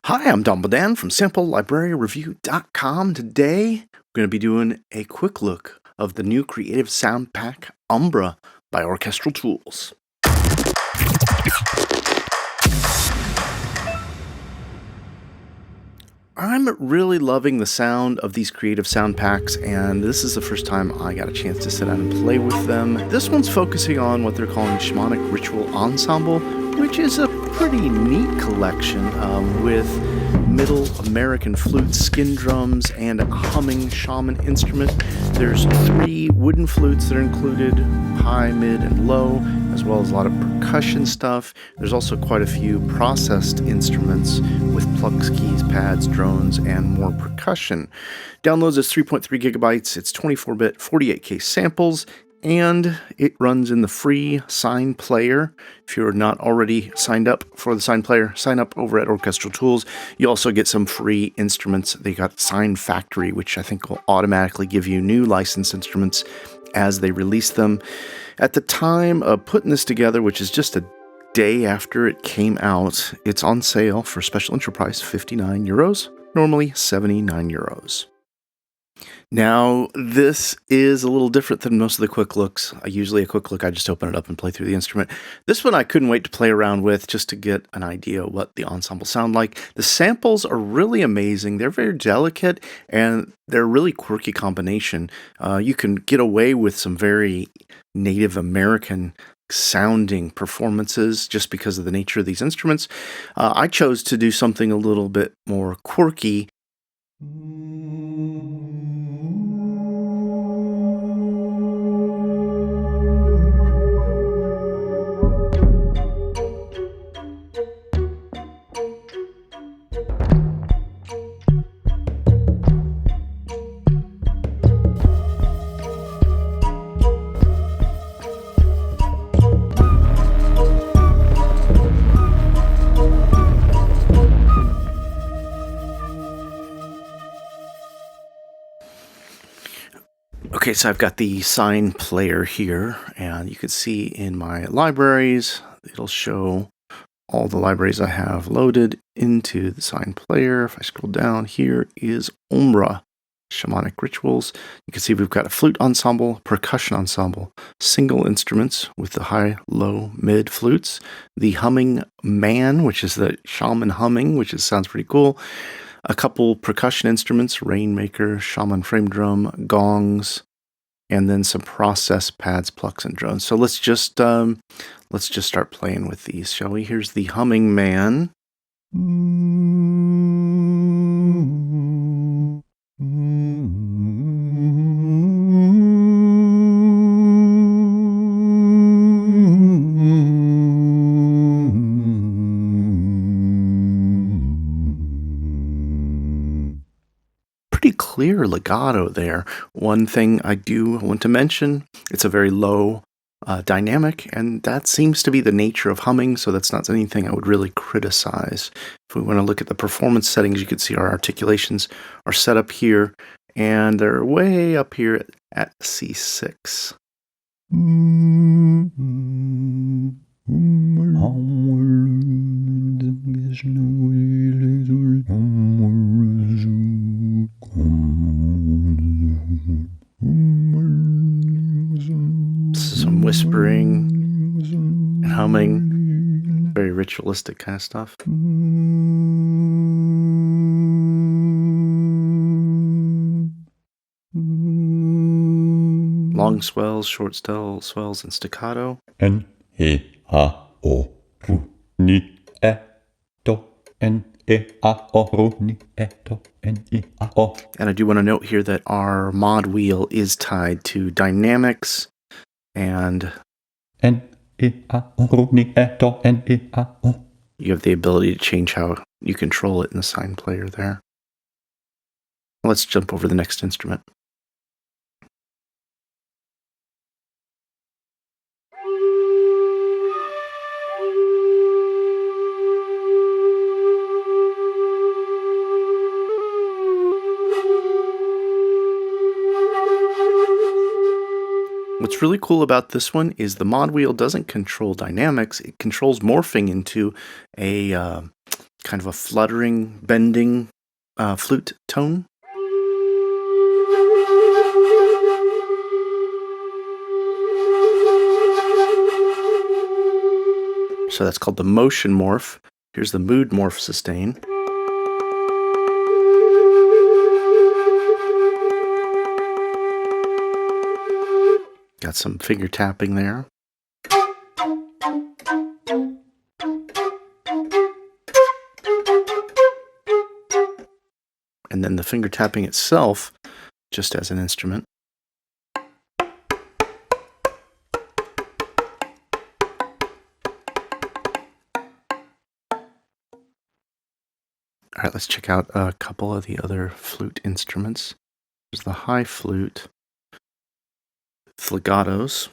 Hi, I'm Don Bodan from SampleLibraryReview.com. Today, we're going to be doing a quick look of the new Creative Soundpack Umbra by Orchestral Tools. I'm really loving the sound of these Creative Soundpacks, and this is the first time I got a chance to sit down and play with them. This one's focusing on what they're calling Shamanic Ritual Ensemble, which is a pretty neat collection with Middle American flutes, skin drums, and a humming Shaman instrument. There's 3 wooden flutes that are included, high, mid, and low, as well as a lot of percussion stuff. There's also quite a few processed instruments with Plucks, keys, pads, drones, and more percussion. Downloads is 3.3 gigabytes. It's 24-bit, 48K samples, and it runs in the free Sign Player. If you're not already signed up for the Sign Player, sign up over at Orchestral Tools. You also get some free instruments. They got Sign Factory, which I think will automatically give you new licensed instruments as they release them. At the time of putting this together, which is just a day after it came out, it's on sale for special intro price, €59, normally €79. Now, this is a little different than most of the quick looks. Usually a quick look, I just open it up and play through the instrument. This one I couldn't wait to play around with just to get an idea of what the ensemble sound like. The samples are really amazing. They're very delicate, and they're a really quirky combination. You can get away with some very Native American sounding performances just because of the nature of these instruments. I chose to do something a little bit more quirky. Okay, so I've got the Sign Player here, and you can see in my libraries, it'll show all the libraries I have loaded into the Sign Player. If I scroll down, here is Umbra, Shamanic Rituals. You can see we've got a flute ensemble, percussion ensemble, single instruments with the high, low, mid flutes, the humming man, which is the Shaman humming, which sounds pretty cool. A couple percussion instruments, rainmaker, Shaman frame drum, gongs, and then some process pads, plucks, and drones. So let's just start playing with these, shall we? Here's the humming man. Pretty clear legato there. One thing I do want to mention, it's a very low dynamic, and that seems to be the nature of humming, so that's not anything I would really criticize. If we want to look at the performance settings, you can see our articulations are set up here, and they're way up here at C6. Some whispering and humming, very ritualistic kind of stuff. Long swells, short swells, and staccato. N E A O R Ni E Do N E A O R Ni E Do N E A O. And I do want to note here that our mod wheel is tied to dynamics and N E A O R Ni E Do N E A O. You have the ability to change how you control it in the Sign Player there. Let's jump over the next instrument. What's really cool about this one is the mod wheel doesn't control dynamics. It controls morphing into a kind of a fluttering, bending flute tone. So that's called the motion morph. Here's the mood morph sustain. Got some finger tapping there. And then the finger tapping itself, just as an instrument. All right, let's check out a couple of the other flute instruments. There's the high flute, legatos.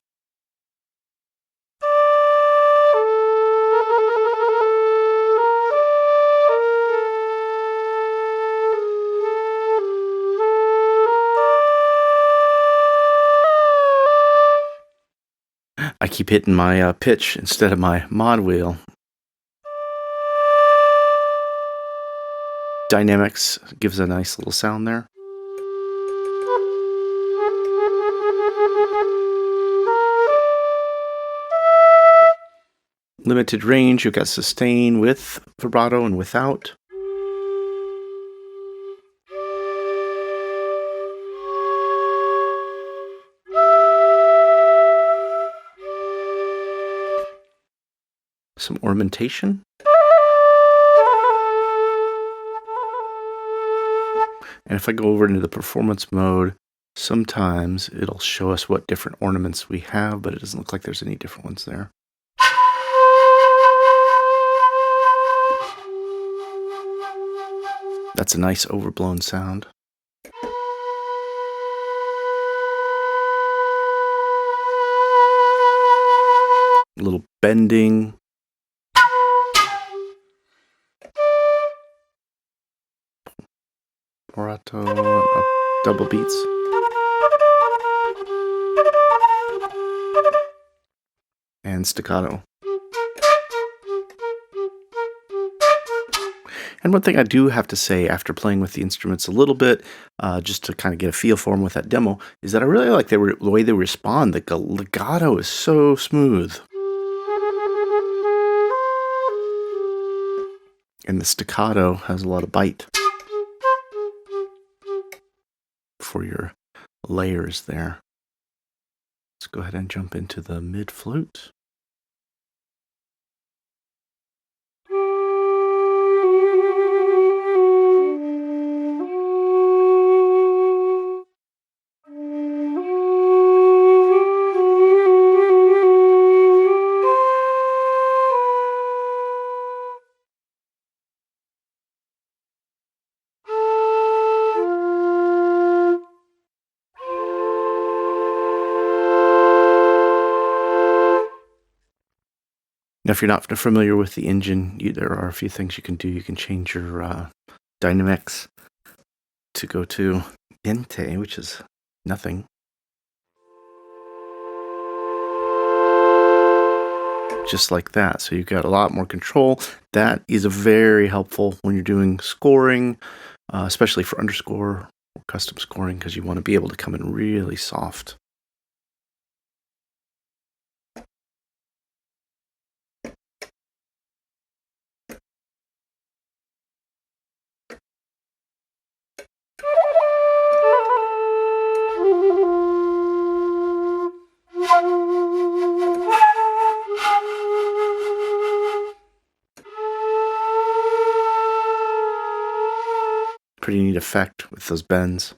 I keep hitting my pitch instead of my mod wheel. Dynamics gives a nice little sound there. Limited range, you've got sustain with vibrato and without. Some ornamentation. And if I go over into the performance mode, sometimes it'll show us what different ornaments we have, but it doesn't look like there's any different ones there. That's a nice overblown sound. A little bending. Morato, double beats. And staccato. And one thing I do have to say after playing with the instruments a little bit, just to kind of get a feel for them with that demo, is that I really like the way they respond. The legato is so smooth. And the staccato has a lot of bite for your layers there. Let's go ahead and jump into the mid flute. Now, if you're not familiar with the engine, there are a few things you can do. You can change your dynamics to go to Ente, which is nothing. Just like that. So you've got a lot more control. That is very helpful when you're doing scoring, especially for underscore or custom scoring, because you want to be able to come in really soft. Pretty neat effect with those bends.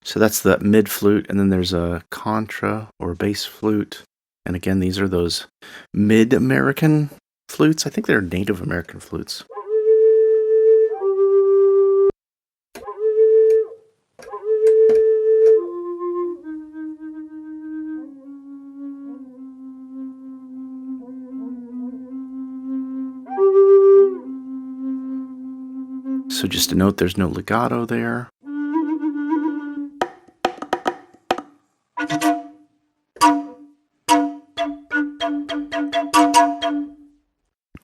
So that's the mid flute, and then there's a contra or bass flute. And again, these are those mid-American flutes. I think they're Native American flutes. So just a note, there's no legato there. I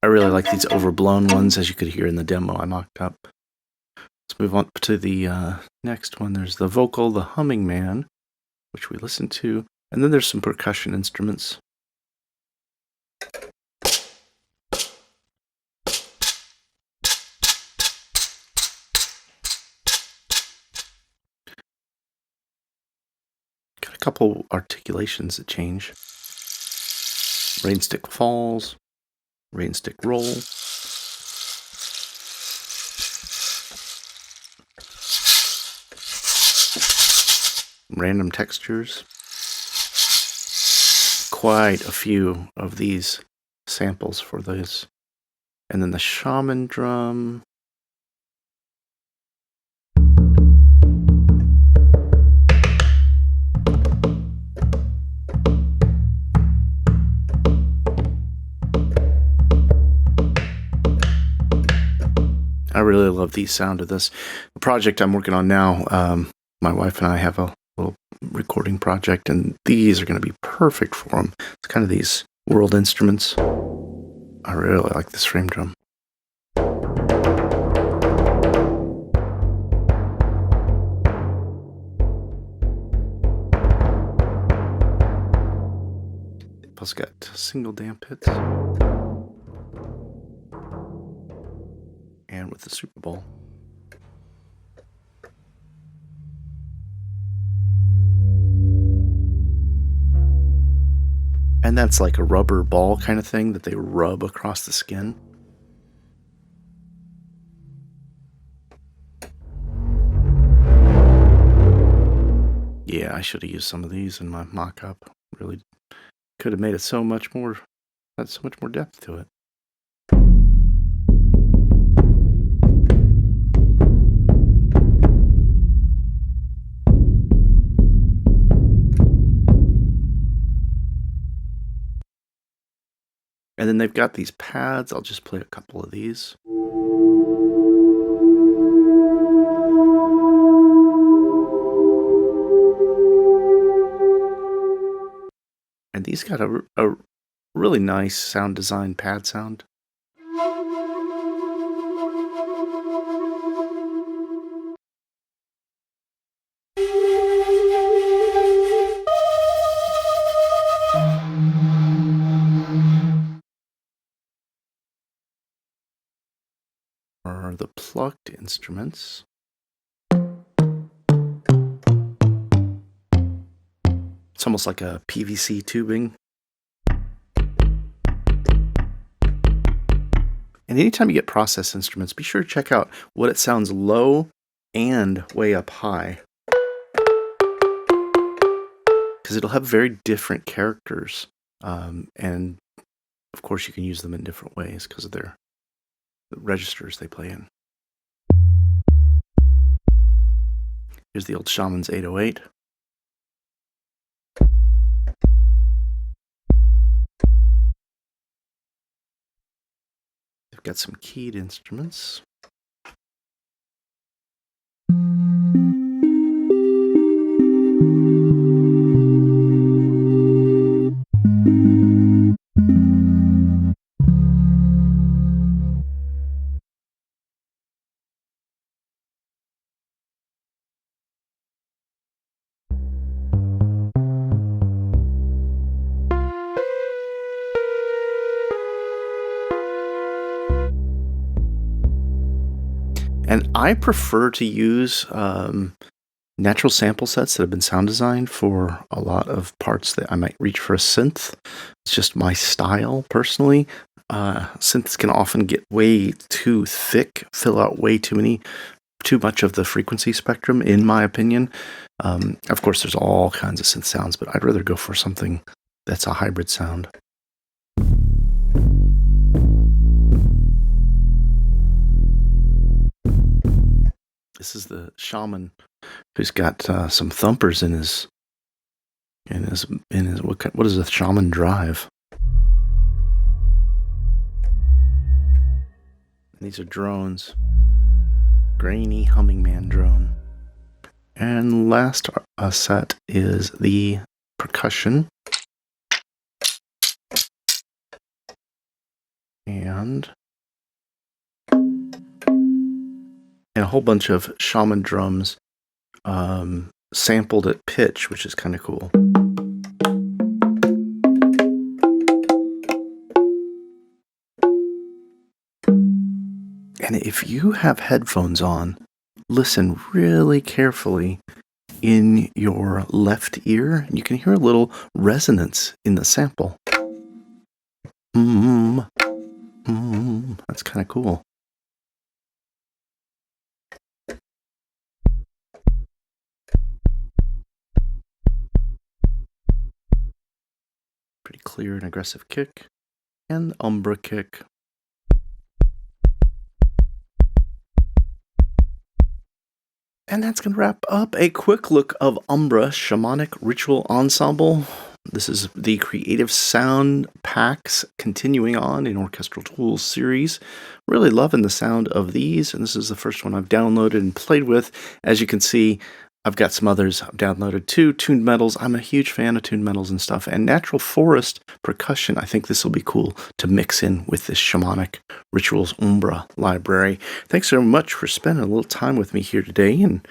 really like these overblown ones, as you could hear in the demo I mocked up. Let's move on to the next one. There's the vocal, the humming man, which we listened to, and then there's some percussion instruments. Got a couple articulations that change. Rainstick falls, rainstick roll. Random textures. Quite a few of these samples for those. And then the Shaman drum. I really love the sound of this. The project I'm working on now, my wife and I have a little recording project, and these are going to be perfect for them. It's kind of these world instruments. I really like this frame drum. Plus got single damp hits. And with the Super Bowl. And that's like a rubber ball kind of thing that they rub across the skin. Yeah, I should have used some of these in my mock-up. Really could have made it so much more, had so much more depth to it. And then they've got these pads. I'll just play a couple of these. And these got a really nice sound design pad sound. Are the plucked instruments. It's almost like a PVC tubing. And anytime you get process instruments, be sure to check out what it sounds low and way up high. Because it'll have very different characters. And of course you can use them in different ways because of the registers they play in. Here's the old Shaman's 808. They've got some keyed instruments. And I prefer to use natural sample sets that have been sound designed for a lot of parts that I might reach for a synth. It's just my style, personally. Synths can often get way too thick, fill out way too much of the frequency spectrum, in my opinion. Of course, there's all kinds of synth sounds, but I'd rather go for something that's a hybrid sound. This is the Shaman, who's got some thumpers in his what is a Shaman drive? And these are drones. Grainy humming man drone. And last set is the percussion. and a whole bunch of Shaman drums sampled at pitch, which is kind of cool. And if you have headphones on, listen really carefully in your left ear. You can hear a little resonance in the sample. That's kind of cool. Pretty clear and aggressive kick, and Umbra kick. And that's going to wrap up a quick look of Umbra Shamanic Ritual Ensemble. This is the Creative Soundpacks continuing on in Orchestral Tools series. Really loving the sound of these, and this is the first one I've downloaded and played with. As you can see, I've got some others I've downloaded too. Tuned metals. I'm a huge fan of tuned metals and stuff. And natural forest percussion. I think this will be cool to mix in with this Shamanic Rituals Umbra library. Thanks so much for spending a little time with me here today, and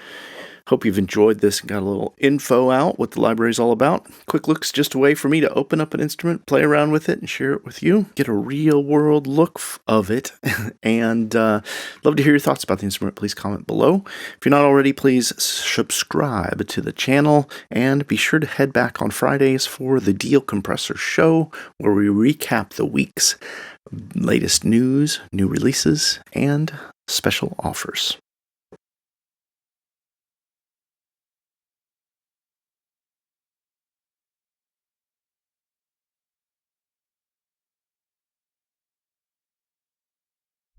hope you've enjoyed this and got a little info out what the library is all about. Quick look's just a way for me to open up an instrument, play around with it, and share it with you. Get a real world look of it. And love to hear your thoughts about the instrument. Please comment below. If you're not already, please subscribe to the channel. And be sure to head back on Fridays for the Deal Compressor show, where we recap the week's latest news, new releases, and special offers.